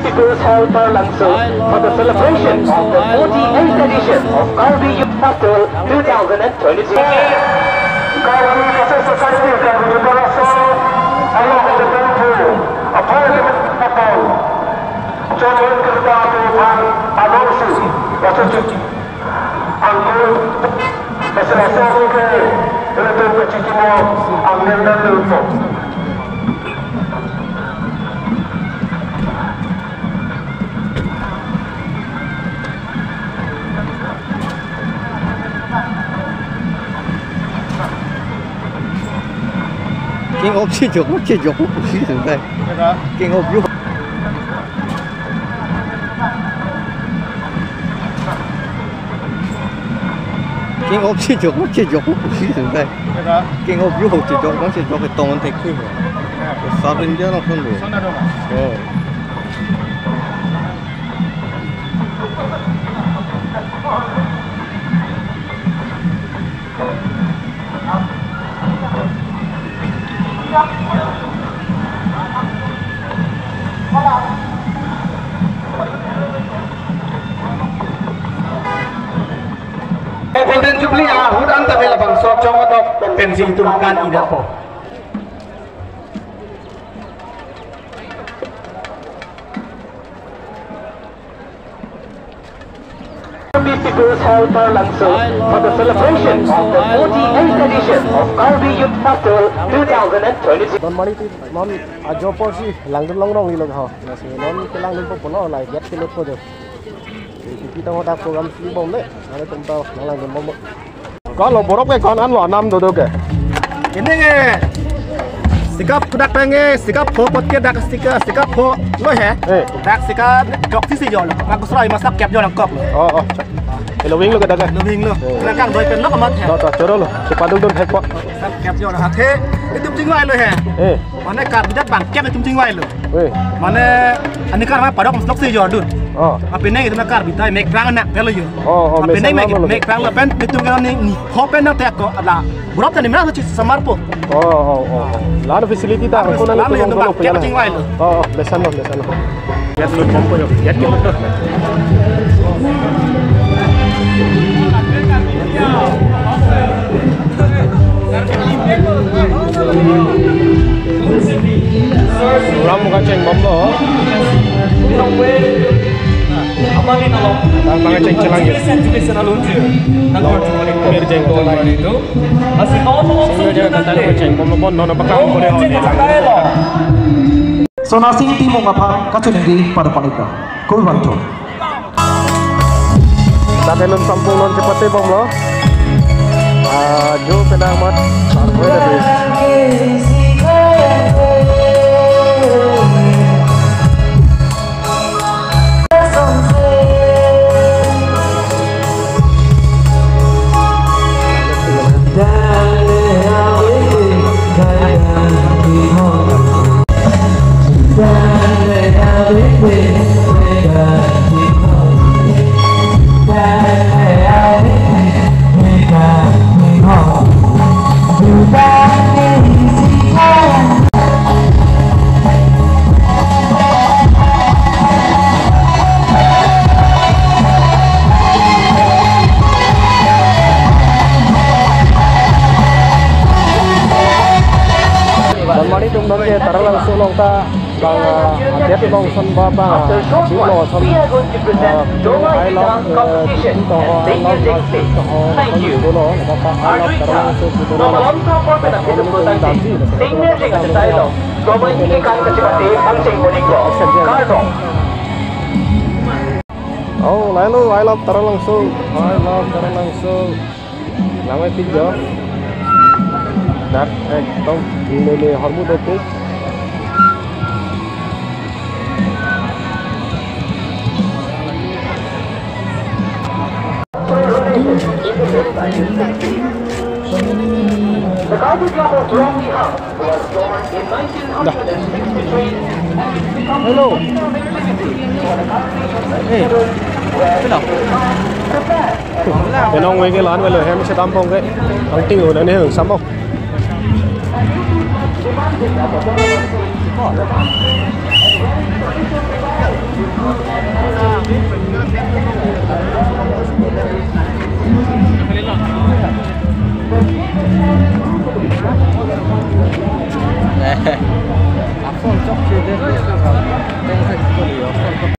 People's Helper Langsung for the celebration of the 48th edition of Kalbi Youth Festival 2023. Kalbi Society dan Bujur Rasul Allah Tertentu Appointment Kapal Jangan kerja Tuhan Adorsi Rasul Anggur Beserasa Oke Untuk Pecikimo Anggur dan Lutut. Kinh ốp chỉ chụp chỉ từ đây. Kinh ốp giúp. Kinh ốp chỉ chụp từ đây. Kinh ốp giúp chỉ chụp cái tông thành khuyên. Sao bên đó nó không được. Golden Jubilee hudan tabela bangsok comotok pensi tumkan idapo. People's Helper Langsung for the celebration of the 48th edition of Kalbi Youth Festival 2023. Don mari ti non ajo porsi langdun longrong ni log ha. Nasi non ke langdun po pono lai get ke lut po de. Kita mau tak program si bom deh. Ada tempat langdun bom. Kalau borok ke kon an lo nam do do ke. Ini ke sikap kudak penge sikap ho pot ke dak sikap ho lo he. Dak sikap kok ti si yo lo. Aku serai masak kep yo lang kop lo. Oh. Lo wing lo ke dak. Lo wing lo. Nang kang doi pen lo amat he. Do coro lo. Cepat dun hek po. Kep yo lah he. Itu jing wai lo he. Mana kar bidat bang kep itu jing wai lo. Mana ani kar ma padok slok si yo dun. Apa ni itu nak kar bitai make perang nak pelu yo. Apa ni make perang lepen itu kan ni hopen nak tak ada. Berapa ni mana tu samar po. Lalu facility tak aku nak tu yang kep jing wai lo. Besan lo. Lihat lu pompo yo. Lihat ke betul. Orang muka ceng bom lo. Dan mga ceng celang ya. Mir ceng to lang itu. Sino dia kata lu ceng bom lo bon no pakang boleh. So nasi ti mo ngapa kacungi pada palika. Kau bantu. Tapi lun sampung lun cepat bom lo. Jo pedang mat. Sarwe dah. Ta bang adet long son ba ba si lo son hai lo to ho thank you lo ba ba lo tarang so tu lo oh lai lo tarang langsung namai tiga dak tong ini hormon itu The Kalbi Club of Birmingham was born in 1900. Hello. Cái nông với cái lán với lời em sẽ tắm phong cái thằng tiêu này hưởng sắm không? 앞선 쪽 제대로 땡색 소리요.